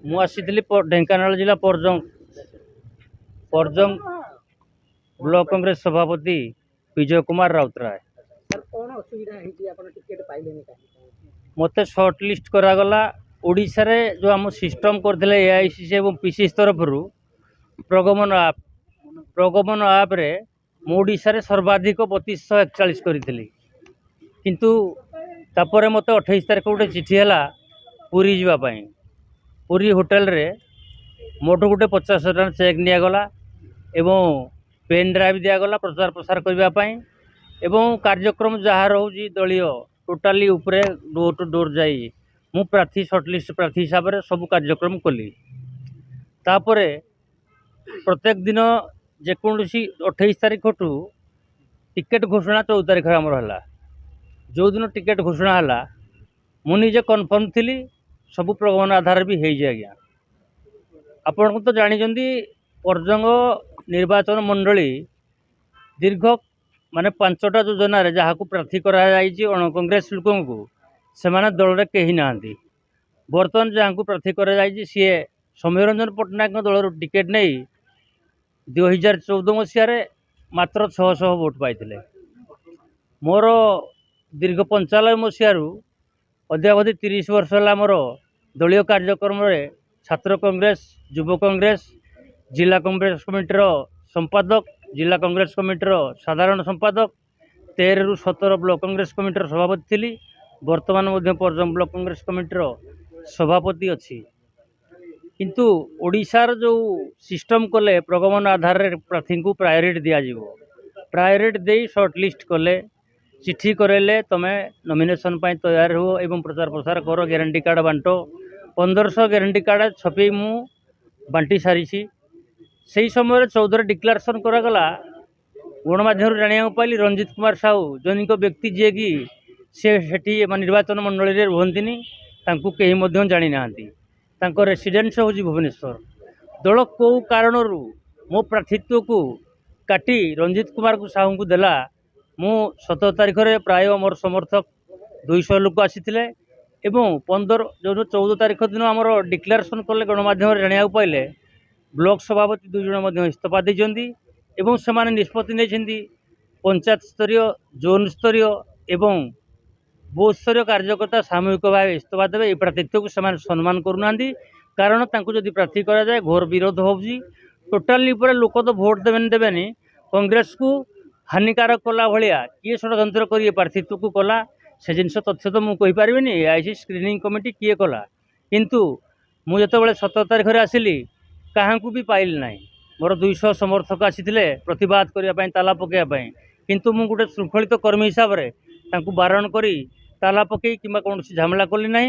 ମୁଁ ଆସିଥିଲି ଢେଙ୍କାନାଳ ଜିଲ୍ଲା ପରଜଙ୍ଗ ବ୍ଲକ କଂଗ୍ରେସ ସଭାପତି ବିଜୟ କୁମାର ରାଉତରାୟ। ମୋତେ ସର୍ଟ ଲିଷ୍ଟ କରାଗଲା। ଓଡ଼ିଶାରେ जो आम सिस्टम करथिले एआईसीसी एवं पीसीसी तरफरु प्रगमन आप रे ओडिशा रे सर्वाधिक 3241 करिथिली, किंतु तापर मते 28 तारिख गोटे चिठी है पुरी जावाई। पुरी होटेल रे मोटू गोटे 50,000 चेक निगला एवं पेन ड्राइव दिगला प्रचार प्रसार करने एवं कार्यक्रम जहाँ रोचे दलीय टोटाली उपरे डोर टू डोर जाई मु प्रार्थी सर्टलिस्ट प्रार्थी हिसाब से सब कार्यक्रम कली। तापरे प्रत्येक दिन जेकोसी 28 तारिख ठू टिकेट घोषणा 14 तारिख आमर है। जो दिन टिकेट घोषणा है मुझे कन्फर्म थी सब प्रगमन आधार भी हो जाए। आज्ञा आपन तो जानी परजंग निर्वाचन मंडली दीर्घ माने 5टा योजना जहाँ को प्रार्थी कराई अण कांग्रेस लोक से दल में कहीं ना बर्तमान जहाँ को प्रार्थी कराई सी सौम्य रंजन पट्टनायक दल टिकेट नहीं 2014 मसीह मात्र 600 भोट पाई। मोर दीर्घ 95 मसीह अद्यावधि 30 वर्ष है मोर दलीय कार्यक्रम रे छात्र कांग्रेस युव कांग्रेस जिला कांग्रेस कमिटर संपादक जिला कांग्रेस कमिटर साधारण संपादक 13 रु 17 ब्लॉक कांग्रेस कमिटर सभापति थी। वर्तमान परजंग ब्लॉक कांग्रेस कमिटर सभापति अच्छी। किंतु ओडिशार जो सिस्टम कले प्रगमन आधार रे प्रार्थी को प्रायोरिटी दिज्व प्रायोरिटी दे सर्टलिस्ट कले चिठी करेले तुम नॉमिनेशन तैयार हो एवं प्रचार प्रसार कर ग्यारंटी कार्ड बांटो 1500 ग्यारंटी कार्ड छपे मु बांटी सारी। से समय 14 डिक्लारेसन करागला गणमाध्यम जाना पाइली रंजित कुमार साहू जनिक व्यक्ति जी कि सी निर्वाचन मंडल में रुहंतिनी कहीं जानी ना रेसिडेन्स हूँ भुवनेश्वर। दल कौ कारण मो प्रार्थित्व को काटी रंजित कुमार को साहू को देला। मु 17 तारिख रे प्राय मोर समर्थक 200 लोक आसी 15 जो 14 तारिख दिन आमर डिक्लारेसन कले गणमाध्यम जाना पाइले ब्लॉक सभापति 2 जन इस्तीफा देते एवं से निष्पत्ति नहीं पंचायत स्तरीय जोन स्तरीय एवं बूथ स्तरीय कार्यकर्ता सामूहिक भाव इस्तीफा देवे। ये प्रार्थित्व को से सम्मान करूना कारण जदि प्रार्थी करा जाए घोर विरोध हो टोटाली लोक तो भोट देवेनि कांग्रेस को हानिकारक कला भाया किए षड्यंत्र कर प्रार्थित्व को कला से जिन तथ्य तो मुझे पारिनी एआईसी स्क्रीनिंग कमिटी किए कला किंतु मुझे 17 तारिख रे आसिली क्या भी पाइल ना। मोर 200 समर्थक आसी प्रतिवाद करने ताला पकड़ापी किंतु मु गोटे श्रृंखलित कर्मी हिसाब से बारण करी ताला पकई कि कौन झमेला कली ना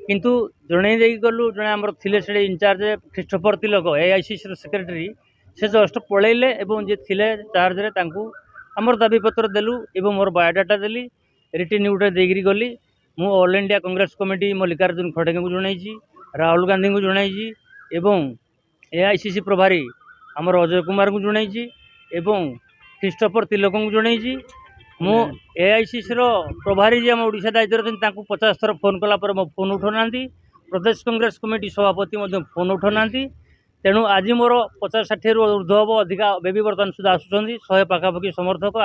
किंतु जड़े गलु जड़े आमर थे से इनचार्ज ख्रीष्टोफर तिलक एआईसीसी सेक्रेटरी से जस्ट पलैले जी थे चार्ज रे आमर दाबीपत्र देलु एवं मोर बायोडाटा देली रिटर्न गुटे देगी गली। मु all India Congress committee Mallikarjun खड़गे को जन राहुल गांधी को जन एवं एआईसीसी प्रभारी आमर अजय कुमार को जन एवं ख्रीष्टोफर तिलक को जन मु एआईसीसी प्रभारी जी आम ओडिशा दायित्व रही 50 थर फोन कलापर मो फोन उठाना प्रदेश कांग्रेस कमिटी सभापति फोन उठाना तेणु आज मोर 50-60 रु ऊर्ध्व हम अधिका बेबी बर्तमान सुधा आसुँच 100 पाखापाखि समर्थक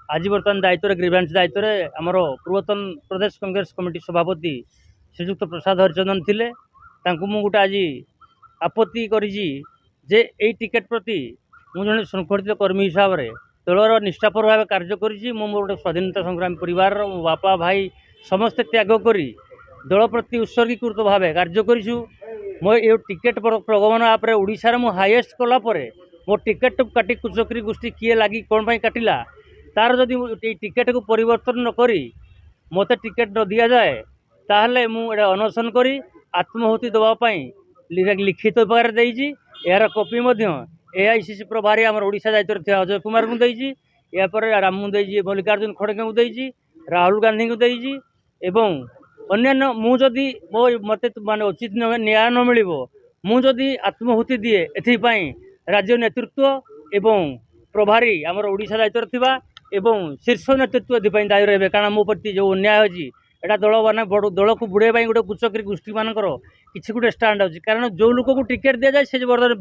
आज बर्तमान दायित्व ग्रीवेंस दायित्व आमर पूर्वतन प्रदेश कांग्रेस कमिटी सभापति श्रीजुक्त प्रसाद हरिचंदन थिले मु गोटे आज आपत्ति जे यही टिकेट प्रति मुझे श्रृंखलित कर्मी हिसाब से दलर निष्ठापर भाव कार्य करी गोटे स्वाधीनता संग्रामी परिवार मो बापा भाई समस्ते त्याग करी दल प्रति उत्सर्गीकृत भाव कार्य करूँ। मो ये टिकेट प्रगमन आप्रे ओडिशा मु हाईएस्ट कलापर मो टिकेट काटी कुचक्री गोष्ठी किए लगी कौन पाई काटिला तार जदि टिकेट को परिवर्तन न करी मत टिकेट न दि जाए ताहले मुझे अनशन करी आत्माहुति देवाई लिखित प्रकार देजी यार कॉपी एआईसीसी प्रभारी आमर ओडिशा दायित्व थे अजय कुमार को देजी यापर रामू देजी मल्लिकार्जुन खड़गे को देजी राहुल गांधी को देजी एवं अन्यान्य मुझे मो मत माने उचित न्याय न मिल मुझे आत्माहुति दिए एपाई राज्य नेतृत्व एवं प्रभारी आमर ओडिशा दायित्व थिबा एवं शीर्ष नेतृत्व एपाई दायी रहे कारण मो प्रति जो अन्याय होची एटा दल मैंने बड़ दल को बुड़े गोटे कुचक्री गोष्ठी मानकर किसी गोटे स्टाण्ड अच्छी कारण जो लोक को टिकेट दि जाए से बर्तमान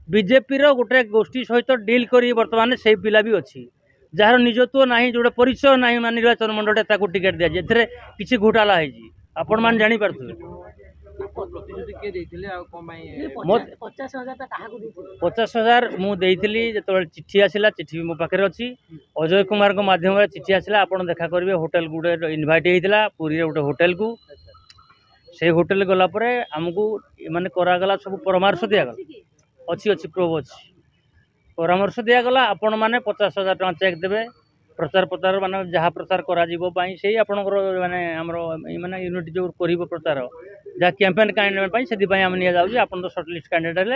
बीजेपी गोटे गोष्ठी सहित डील कर बर्तमान से पिला भी अच्छी जार निजत्व ना जो परिचय ना मान निर्वाचन मंडल टिकेट दि जाए किसी घोटाला है आपण मैंने जापे 50,000 मुझे जो चिठी आसला चिठी मो पाखे अच्छी अजय कुमार मध्यम चिठी आसला आप देखा करेंगे होटेल गुटे इनभाइट होता पुरी गोटे होटेल को से होटेल गलापर आमको मानने करागला सब परामर्श दिगला अच्छी अच्छी प्रूफ अच्छी परामर्श दिगला आपण मैंने 50,000 टका चेक देवे प्रचार प्रचार माने जहाँ प्रचार करा से आपणकर माने माने यूनिट जो कर प्रचार जहाँ कैंपेन कैंडिडेट से आम नि जाऊँ आप सर्टलिस्ट कैंडिडेट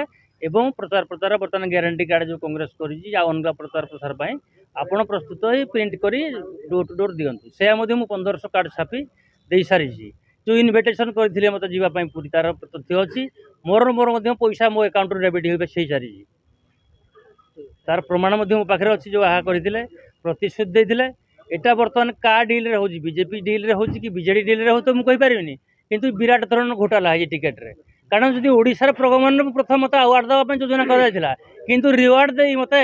एवं प्रचार प्रचार बर्तमान ग्यारंटी कार्ड जो कांग्रेस कर प्रचार प्रसार आपड़ प्रस्तुत हो प्रिंट कर डोर टू डोर दिंतु से 1500 कार्ड छापी दे सारी जो इनविटेशन करते मत जावाई पूरी तार तथ्य अच्छी मोर पैसा मो अकाउंट डेबिट हो सारी तार प्रमाण मो पाखे अच्छी जो आहा करते प्रतिश्रुति देते एटा बर्तमान का डील रे होजी बीजेपी डील रे होजी कि बीजेडी डील रे हो तो मुझे कहींपारि किंतु विराट धरण घोटाला है टिकेट रे कारण जो ओडिशार प्रगमन प्रथम मत अवार्ड देवाई योजना कराइला किंतु रिवार्ड दे मत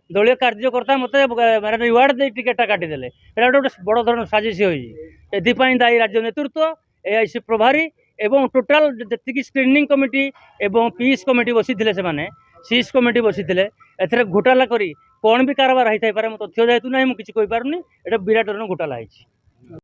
दलीय कार्यकर्ता मत रिवार्ड दे टिकेटा काटिदेले गोटे बड़ धरण साजिश होती दायी राज्य नेतृत्व एआईसी प्रभारी एवं टोटाल जी स्क्रीनिंग कमिटी एवं पीस कमिटी बसी से सीस कमिटी बसी ए घोटाला करी कौन भी कारबार होता है तथ्य जेहेतु ना मुझे किसी कहींपारूनी एटा विराट धरण घोटाला है।